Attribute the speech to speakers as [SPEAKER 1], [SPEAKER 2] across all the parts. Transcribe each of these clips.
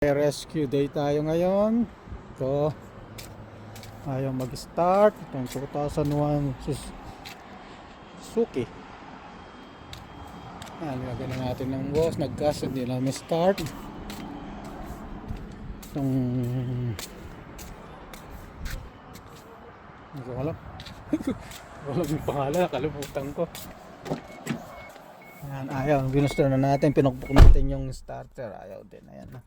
[SPEAKER 1] Rescue day tayo ngayon. Ito ayaw mag-start itong 2001 Suzuki. Nilagyan na natin ng gas, nag-gas, hindi na start itong hindi ko alam walang yung pangalan, nakalimutan ko. Ayan, ayaw, binuster na natin, pinukpok natin yung starter, ayaw din. Ayan na.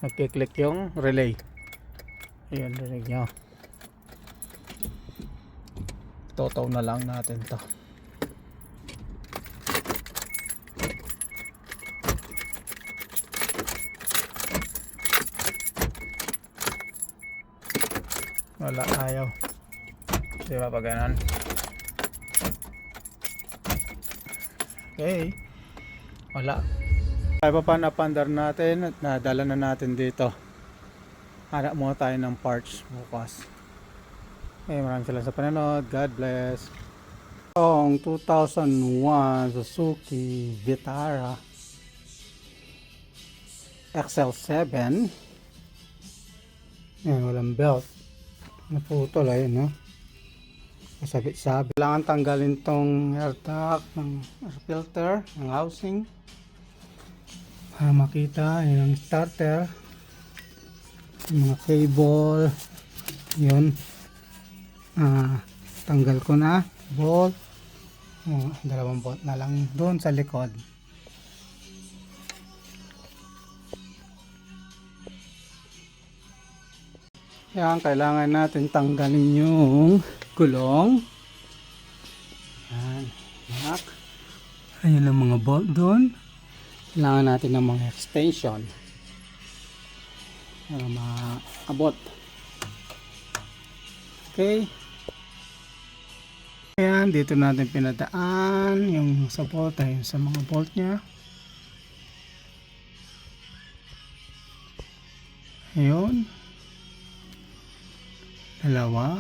[SPEAKER 1] Nagkiklik yung relay. Ayun, rinig nyo. Totaw na lang natin to. Wala, ayaw. Di ba pa ganun? Okay. Wala. Tayo pa napandar natin at nadala na natin dito. Hanap muna tayo ng parts bukas. Okay, maraming salamat sa panonood. God bless. Ang 2001 Suzuki Vitara XL7. Yan, walang belt. Naputol, ayun, no? Masabit-sabit. Kailangan tanggalin tong air duct ng air filter ng housing para makita yun ang starter, yung mga cable yun. Tanggal ko na bolt. Dalawang bolt na lang doon sa likod. Yan, kailangan natin tanggalin yung gulong. Yan, ayun ang mga bolt doon. Kailangan natin ng mga extension para maabot. Okay. Ayan, dito natin pinadaan yung sa bolt, ayun sa mga bolt nya. Ayun. Dalawa.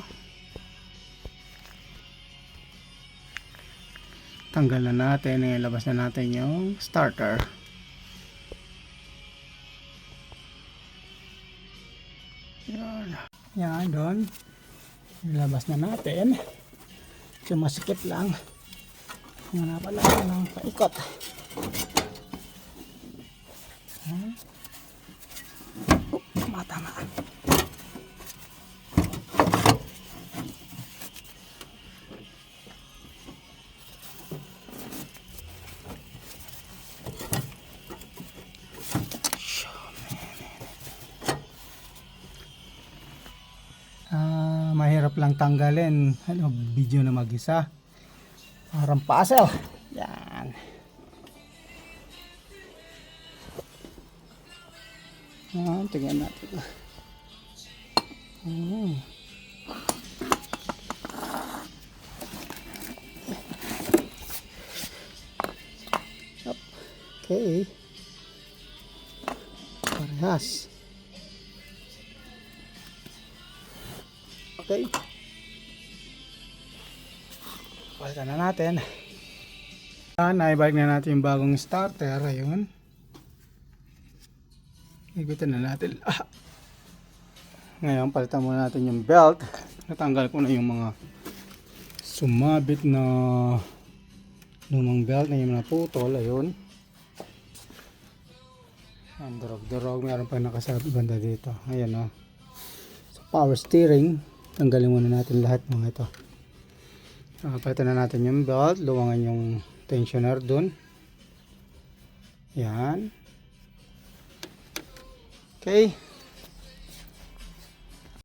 [SPEAKER 1] Tanggal na natin, ilabas na natin yung starter. Yan, doon. Ilabas na natin. So, masikip lang. Muna pala ng paikot. Tama. Mahirap lang tanggalin. Video na mag-isa. Parang puzzle. Yan. Tingnan natin. Okay. Parehas. Okay. Palitan na natin. Naibalik na natin yung bagong starter. Ayun. Igutin na natin. Ngayon, palitan muna natin yung belt. Natanggal ko na yung mga sumabit na lumang belt na yung naputol. Ayun. Ang durog-durog. Meron pa nakasabit banda dito. Ayan, so, power steering. Tanggalin muna natin lahat ng ito. Palitan na natin yung belt. Luwangan yung tensioner dun. Yan. Okay.